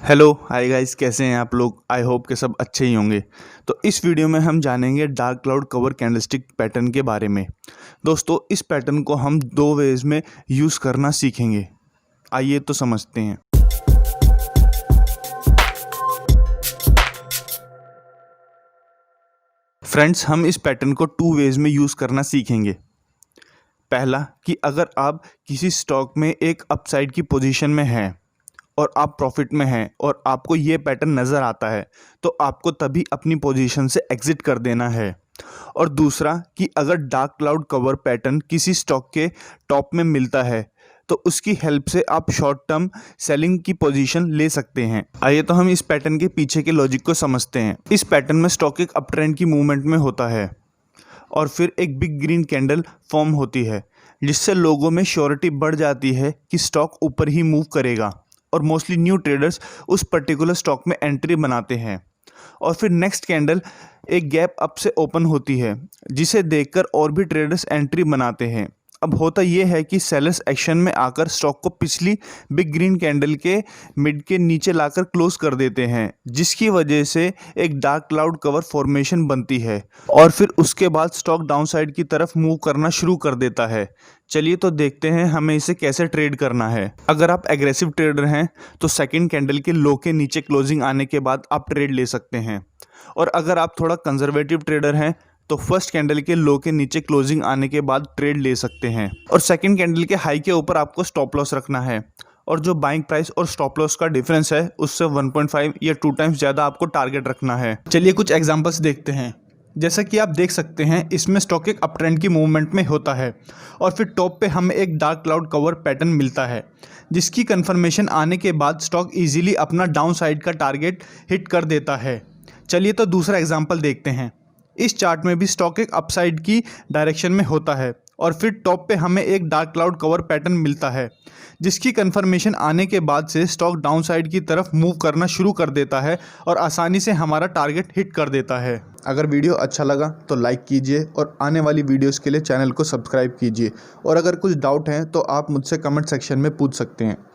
Hello hi guys, कैसे हैं आप लोग। आई होप के सब अच्छे ही होंगे। तो इस वीडियो में हम जानेंगे dark cloud cover candlestick pattern के बारे में। दोस्तों, इस पैटर्न को हम दो वेज में यूज़ करना सीखेंगे। आइए तो समझते हैं। फ्रेंड्स, हम इस पैटर्न को टू वेज में यूज़ करना सीखेंगे। पहला कि अगर आप किसी स्टॉक में एक अपसाइड की पोजीशन में हैं और आप प्रॉफिट में हैं और आपको ये पैटर्न नज़र आता है, तो आपको तभी अपनी पोजीशन से एग्ज़िट कर देना है। और दूसरा कि अगर डार्क क्लाउड कवर पैटर्न किसी स्टॉक के टॉप में मिलता है, तो उसकी हेल्प से आप शॉर्ट टर्म सेलिंग की पोजीशन ले सकते हैं। आइए तो हम इस पैटर्न के पीछे के लॉजिक को समझते हैं। इस पैटर्न में स्टॉक एक अप ट्रेंड की मूवमेंट में होता है और फिर एक बिग ग्रीन कैंडल फॉर्म होती है, जिससे लोगों में श्योरिटी बढ़ जाती है कि स्टॉक ऊपर ही मूव करेगा। और मोस्टली न्यू ट्रेडर्स उस पर्टिकुलर स्टॉक में एंट्री बनाते हैं। और फिर नेक्स्ट कैंडल एक गैप अप से ओपन होती है, जिसे देखकर और भी ट्रेडर्स एंट्री बनाते हैं। अब होता यह है कि सेलर्स एक्शन में आकर स्टॉक को पिछली बिग ग्रीन कैंडल के मिड के नीचे लाकर क्लोज कर देते हैं, जिसकी वजह से एक डार्क क्लाउड कवर फॉर्मेशन बनती है और फिर उसके बाद स्टॉक डाउनसाइड की तरफ मूव करना शुरू कर देता है। चलिए तो देखते हैं हमें इसे कैसे ट्रेड करना है। अगर आप एग्रेसिव ट्रेडर हैं तो सेकंड कैंडल के लो के नीचे क्लोजिंग आने के बाद आप ट्रेड ले सकते हैं। और अगर आप थोड़ा कंजर्वेटिव ट्रेडर हैं तो फर्स्ट कैंडल के लो के नीचे क्लोजिंग आने के बाद ट्रेड ले सकते हैं। और सेकंड कैंडल के हाई के ऊपर आपको स्टॉप लॉस रखना है। और जो बाइंग प्राइस और स्टॉप लॉस का डिफरेंस है, उससे 1.5 या 2 टाइम्स ज़्यादा आपको टारगेट रखना है। चलिए कुछ एग्जांपल्स देखते हैं। जैसा कि आप देख सकते हैं, इसमें स्टॉक एक अप ट्रेंड की मूवमेंट में होता है और फिर टॉप पे हमें एक डार्क क्लाउड कवर पैटर्न मिलता है, जिसकी कंफर्मेशन आने के बाद स्टॉक इजीली अपना डाउन साइड का टारगेट हिट कर देता है। चलिए तो दूसरा एग्जांपल देखते हैं। इस चार्ट में भी स्टॉक एक अपसाइड की डायरेक्शन में होता है और फिर टॉप पे हमें एक डार्क क्लाउड कवर पैटर्न मिलता है, जिसकी कंफर्मेशन आने के बाद से स्टॉक डाउन साइड की तरफ मूव करना शुरू कर देता है और आसानी से हमारा टारगेट हिट कर देता है। अगर वीडियो अच्छा लगा तो लाइक कीजिए और आने वाली वीडियोस के लिए चैनल को सब्सक्राइब कीजिए। और अगर कुछ डाउट हैं तो आप मुझसे कमेंट सेक्शन में पूछ सकते हैं।